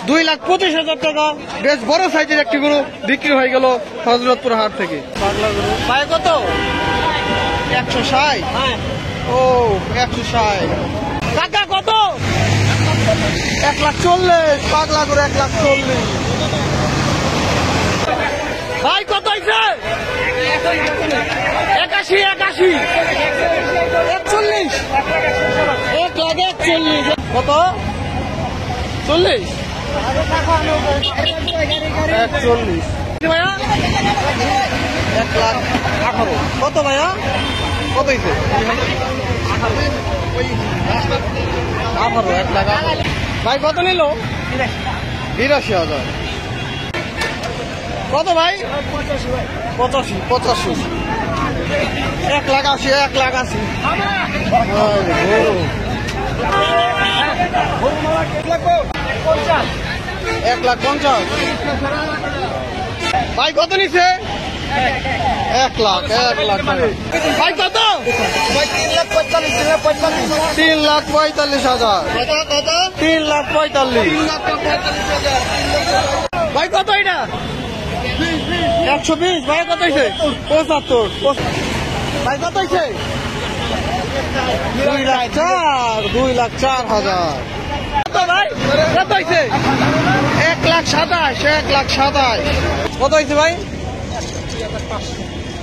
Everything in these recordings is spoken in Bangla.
2,25,000 টাকা। বেশ বড় সাইজের একটি গরু বিক্রি হয়ে গেল হযরতপুর হাট থেকে। পাগলা গরু ভাই কত? 160। ও 160। কাকা কত? 1,40,000। পাগলা গরু 1,40,000। ভাই কত হয়েছে? 81, 41, 1,41,000। কত? 40, 1,40,000 ভাইয়া। 1,18,000। কত ভাইয়া? কত হয়েছে? 18, 1,18,000। ভাই কত নিল? 82,000। কত ভাই? 85, 1,80,000, 1,80,000। 1,50,000। ভাই কত নিছে? 1 লাখ ভাই কত? 3,45,000। 3,45,000 ভাই কত এটা? 120 ভাই কত হয়েছে? 75 ভাই কত হয়েছে? 2,04,000 কত ভাই? কত হয়েছে? 1,27,000, 1,27,000 কত হয়েছে ভাই?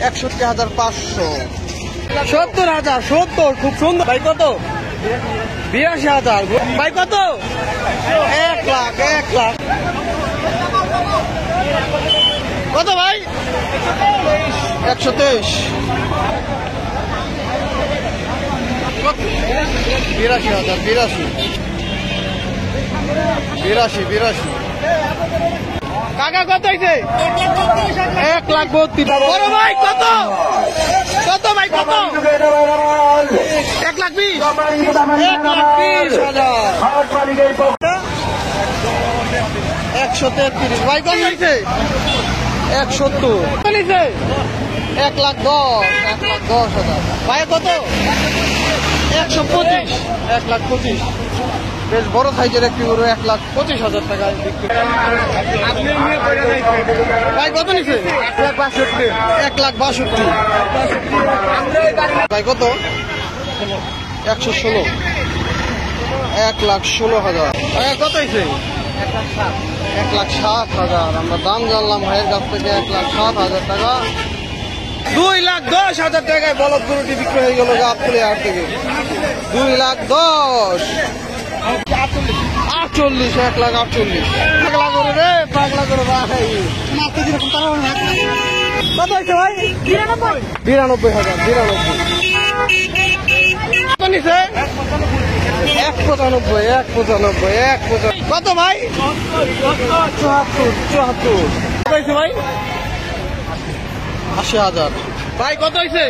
61,500। 70,000, 70 খুব সুন্দর। ভাই কত? 82,000 ভাই কত? 1 লাখ কত ভাই? 123। 82,000। কাকা কত হয়েছে? 1,32,000 বড় ভাই কত? কত ভাই কত? 1,20,000। 133 ভাই কত হয়েছে? 170 নিছে। 1,10,000 ভাই কত? 125। 1,25,000 বেশ বড় সাইজের একটি গরু 1,25,000 টাকায় বিক্রি। ভাই কত নিছে? 1,62,000 ভাই কত? 116। 1,16,000 ভাই কত হয়েছে? 1,07,000 আমরা দাম জানলাম ভাইয়ের কাছ থেকে। 1,07,000 টাকা। 2,10,000 টাকায় বলদ গরুটি বিক্রি হয়ে গেল গাবতলী হাট থেকে। 2,10,000। 48, 1,48,000 পাগলা গরু রে, পাগলা গরু ভাই। কত হয়েছে ভাই? 92,000। 92 কত নিছে? 1,95,000। কত ভাই? 74 কত হয়েছে ভাই? 80,000 ভাই কত হয়েছে?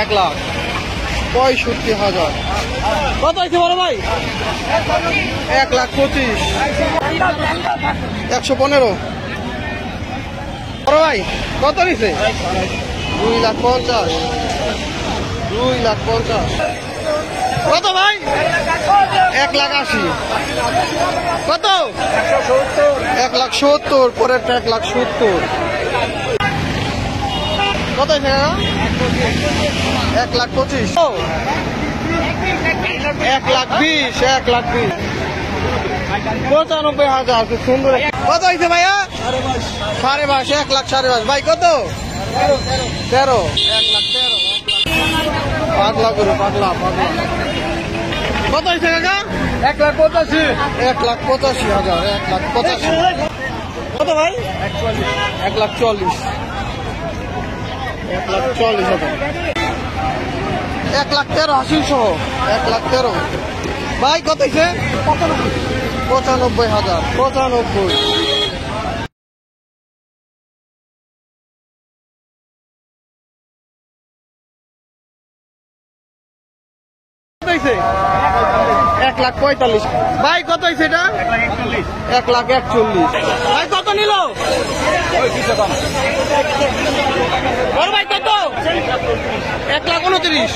1,65,000 কত হয়েছে বড় ভাই? 1,25,000। 115 বড় ভাই কত নিছে? 2,50,000। 2,50,000 কত ভাই? 1,80,000 কত? 1,70,000 পরের 1,70,000 কত হয়েছে? 1,25,000। 1,20,000। 1,20,000 95,000 খুব সুন্দর। কত হয়েছে ভাইয়া? 22,500। 1,22,500 ভাই কত? 13। 1,13,000 পাগলা গরু, পাগলা। কত হয়েছে কাকা? 1,85,000। 1,85,000। 1,85,000 কত ভাই? 1,40,000। 1,40,000 1,13,000 হাসিল সহ। 1,13,000 ভাই কত হয়েছে? 95,000। 95 1,45,000 ভাই কত হয়েছে এটা? 1,41,000 ভাই কত নিল? বড় ভাই কত? 1,29,000।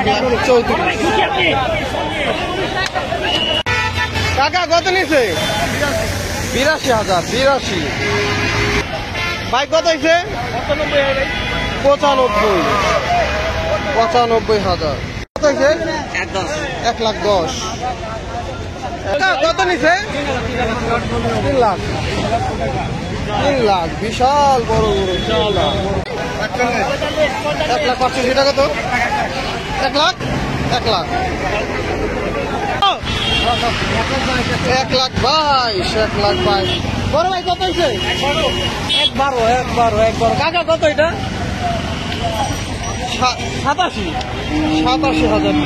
1,34,000 কাকা কত নিছে? 82,000। 82 ভাই কত হয়েছে? 95। 95,000 কত হয়েছে? 1,10,000। কত নিছে? 3 লাখ। 3 লাখ বিশাল বড় বড় 3 লাখ। 1,85,000 টাকা কত? 1 লাখ। 1 লাখ 1,22,000। 1,22,000 বড় ভাই কত হয়েছে? 1,12,000। কাকা কত এটা? 87,000। 1,21,000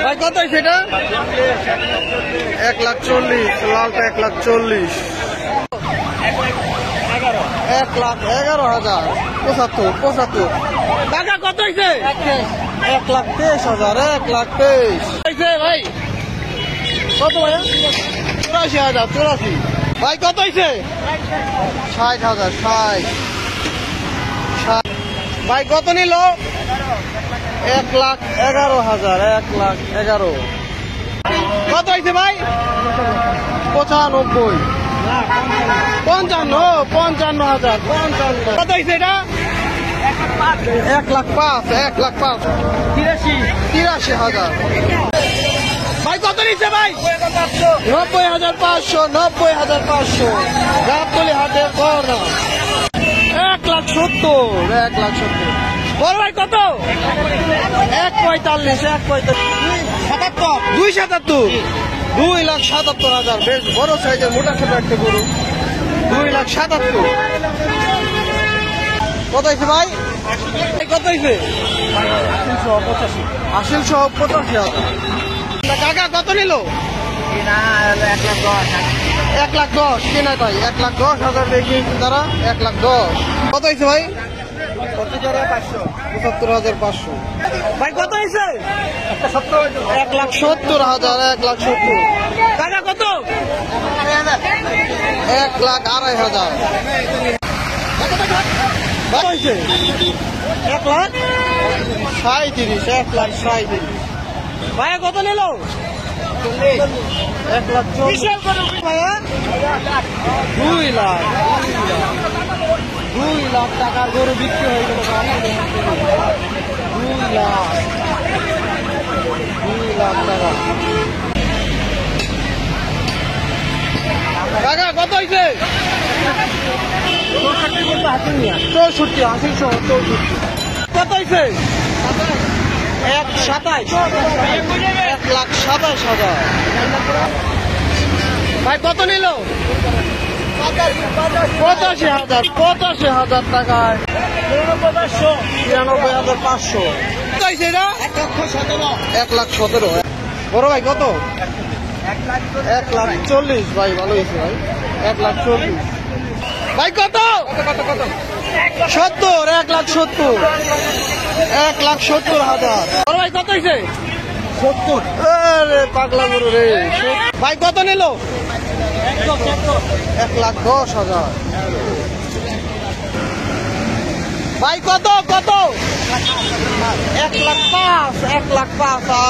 ভাই কত হয়েছে এটা? 1,40,000। লালটা 1,40,000। 1,11,000। 75। টাকা কত হয়েছে? 1,23,000। 1,23,000 হয়েছে ভাই। কত ভাই? 84,000। 84 ভাই কত হয়েছে? 60,000। 60 ভাই কত নিল? 1,11,000। 1,11,000 কত হয়েছে ভাই? 95। 55,000। কত হয়েছে এটা? 1,05,000। 1,05,000। 83,000 ভাই কত নিচ্ছে ভাই? 90,500। 90,500 গাবতলী হাটের গড় 1,70,000। 1,70,000 বড় ভাই কত? 1,45,000। 2,77,000। 2,77,000 বেশ বড় সাইজের মোটা ছোট একটা গরু। 2,77,000 কত হয়েছে ভাই? কত হয়েছে? 80,85,000। কাকা কত নিল? 1,10,000 কেনা তাই 1,10,000 দেখি তারা 1,10,000 কত হয়েছে ভাই? 75,500 ভাই কত হয়েছে? 1,70,000। 1,70,000 কাকা কত? 1,02,500 কত হয়েছে? 1,37,000। 1,37,000 ভাইয়া কত নিল? 1,40,000 ভাইয়া 2 লাখ। 2 লাখ টাকার গরু বিক্রি হয়ে গেল। 2 লাখ। 2 লাখ টাকা কাকা কত হয়েছে? 64। 80,64 কত হয়েছে? 1,27,000। ভাই কত নিল? 85,000। 85,000 টাকায় 93,500 কত হয়েছে এটা? 1,17,000 বড় ভাই কত? 1,40,000 ভাই ভালো হয়েছে ভাই 1,40,000 ভাই কত? 70। 1,70,000। 1,70,000 বড় ভাই কত হয়েছে? 70। আরে পাগলা গরু রে ভাই কত নিল? 1,10,000 ভাই কত? 1,05,000। 1,05,000